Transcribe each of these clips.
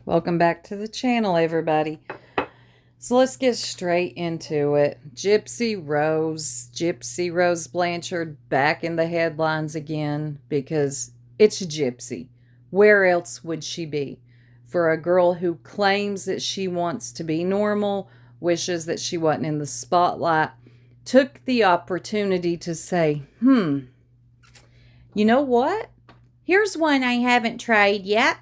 Welcome back to the channel, everybody. So let's get straight into it. Gypsy Rose Blanchard back in the headlines again because it's Gypsy. Where else would she be? For a girl who claims that she wants to be normal, wishes that she wasn't in the spotlight, took the opportunity to say, you know what? Here's one I haven't tried yet.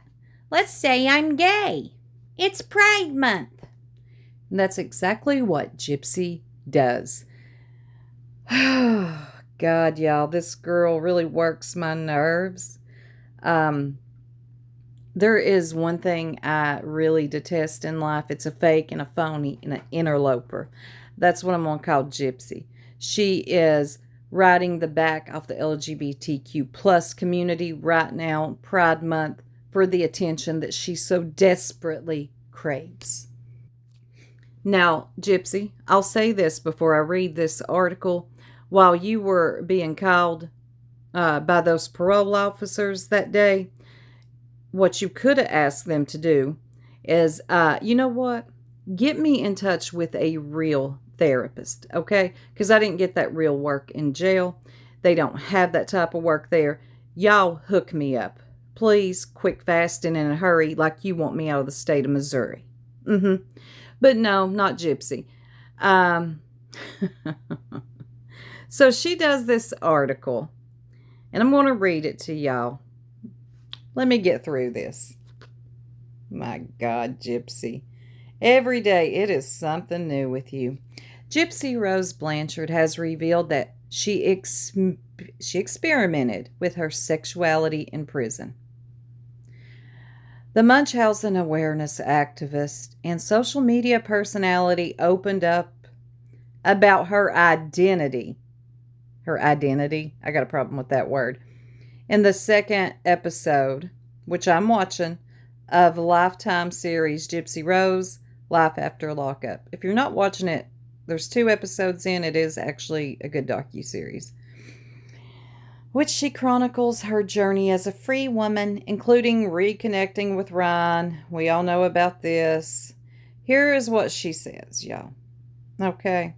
Let's say I'm gay. It's Pride Month. And that's exactly what Gypsy does. God, y'all, this girl really works my nerves. There is one thing I really detest in life. It's a fake and a phony and an interloper. That's what I'm going to call Gypsy. She is riding the back of the LGBTQ plus community right now, Pride Month, for the attention that she so desperately craves. Now, Gypsy, I'll say this before I read this article. While you were being called by those parole officers that day, what you could have asked them to do is, you know what? Get me in touch with a real therapist, okay? Because I didn't get that real work in jail. They don't have that type of work there. Y'all hook me up. Please, quick, fast, and in a hurry, like you want me out of the state of Missouri. But no, not Gypsy. So she does this article, and I'm going to read it to y'all. Let me get through this. My God, Gypsy. Every day it is something new with you. Gypsy Rose Blanchard has revealed that she experimented with her sexuality in prison. The Munchausen awareness activist and social media personality opened up about her identity. Her identity? I got a problem with that word. In the second episode, which I'm watching, of the Lifetime series Gypsy Rose, Life After Lockup. If you're not watching it, there's 2 episodes in. It is actually a good docuseries, which she chronicles her journey as a free woman, including reconnecting with Ryan. We all know about this. Here is what she says, y'all. Okay.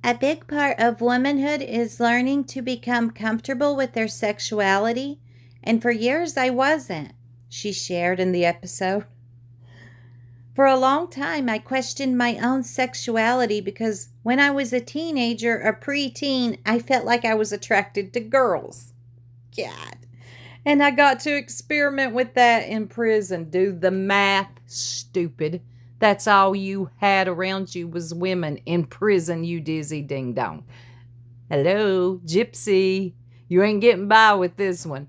A big part of womanhood is learning to become comfortable with their sexuality, and for years I wasn't, she shared in the episode. For a long time, I questioned my own sexuality because when I was a teenager, a preteen, I felt like I was attracted to girls. God. And I got to experiment with that in prison. Do the math, stupid. That's all you had around you was women in prison, you dizzy ding dong. Hello, Gypsy. You ain't getting by with this one.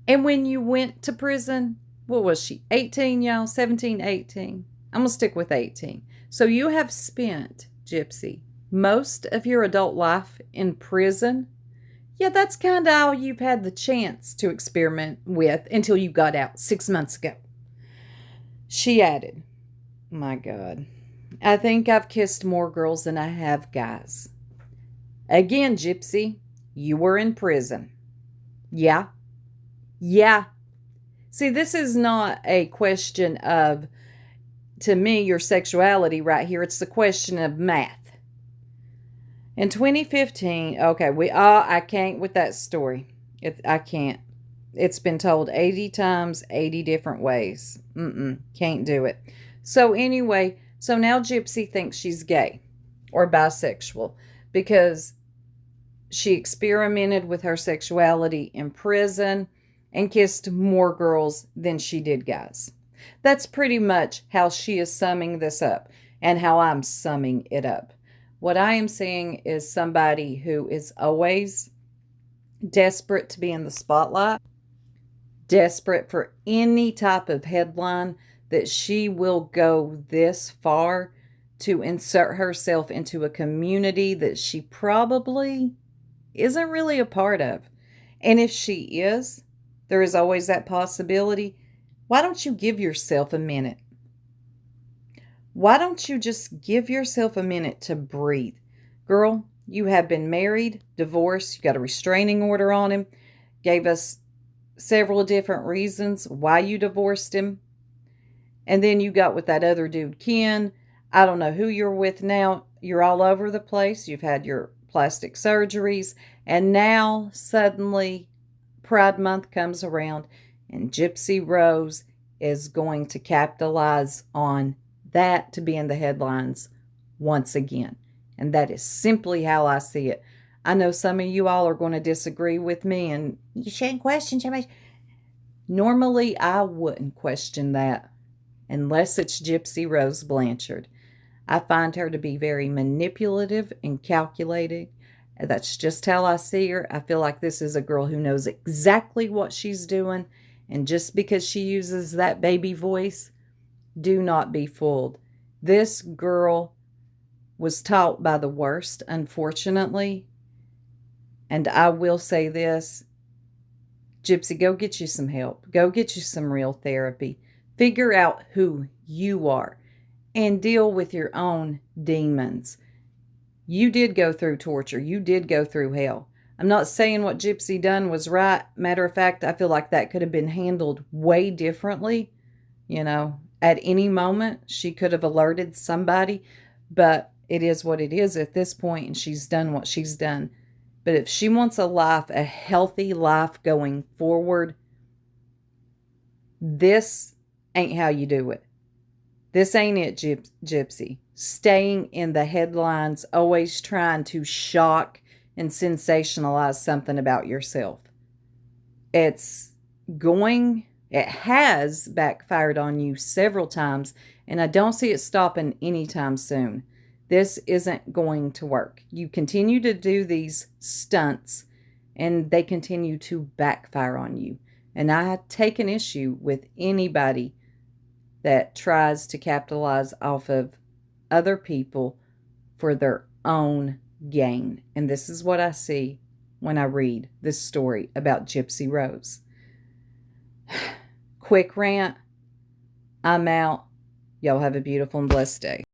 And when you went to prison, what was she? 18, y'all? 17, 18. I'm going to stick with 18. So you have spent, Gypsy, most of your adult life in prison. Yeah, that's kind of all you've had the chance to experiment with until you got out 6 months ago. She added, my God, I think I've kissed more girls than I have guys. Again, Gypsy, you were in prison. Yeah. See, this is not a question of, to me, your sexuality right here. It's the question of math. In 2015, okay, I can't with that story. I can't. It's been told 80 times, 80 different ways. Can't do it. So anyway, so now Gypsy thinks she's gay or bisexual because she experimented with her sexuality in prison and kissed more girls than she did guys. That's pretty much how she is summing this up and how I'm summing it up. What I am saying is somebody who is always desperate to be in the spotlight, desperate for any type of headline, that she will go this far to insert herself into a community that she probably isn't really a part of. And if she is, there is always that possibility. Why don't you give yourself a minute? Why don't you just give yourself a minute to breathe? Girl, you have been married, divorced, you got a restraining order on him, gave us several different reasons why you divorced him. And then you got with that other dude, Ken. I don't know who you're with now. You're all over the place. You've had your plastic surgeries. And now suddenly Pride Month comes around and Gypsy Rose is going to capitalize on that to be in the headlines once again. And that is simply how I see it. I know some of you all are going to disagree with me and you shouldn't question somebody. Normally, I wouldn't question that unless it's Gypsy Rose Blanchard. I find her to be very manipulative and calculating. That's just how I see her. I feel like this is a girl who knows exactly what she's doing. And just because she uses that baby voice, do not be fooled. This girl was taught by the worst, unfortunately. And I will say this, Gypsy, go get you some help. Go get you some real therapy. Figure out who you are and deal with your own demons. You did go through torture. You did go through hell. I'm not saying what Gypsy done was right. Matter of fact, I feel like that could have been handled way differently. At any moment, she could have alerted somebody, but it is what it is at this point, and she's done what she's done. But if she wants a healthy life going forward, this ain't how you do it. This ain't it, Gypsy. Staying in the headlines, always trying to shock and sensationalize something about yourself. It has backfired on you several times, and I don't see it stopping anytime soon. This isn't going to work. You continue to do these stunts, and they continue to backfire on you. And I take an issue with anybody that tries to capitalize off of other people for their own gain. And this is what I see when I read this story about Gypsy Rose. Quick rant. I'm out. Y'all have a beautiful and blessed day.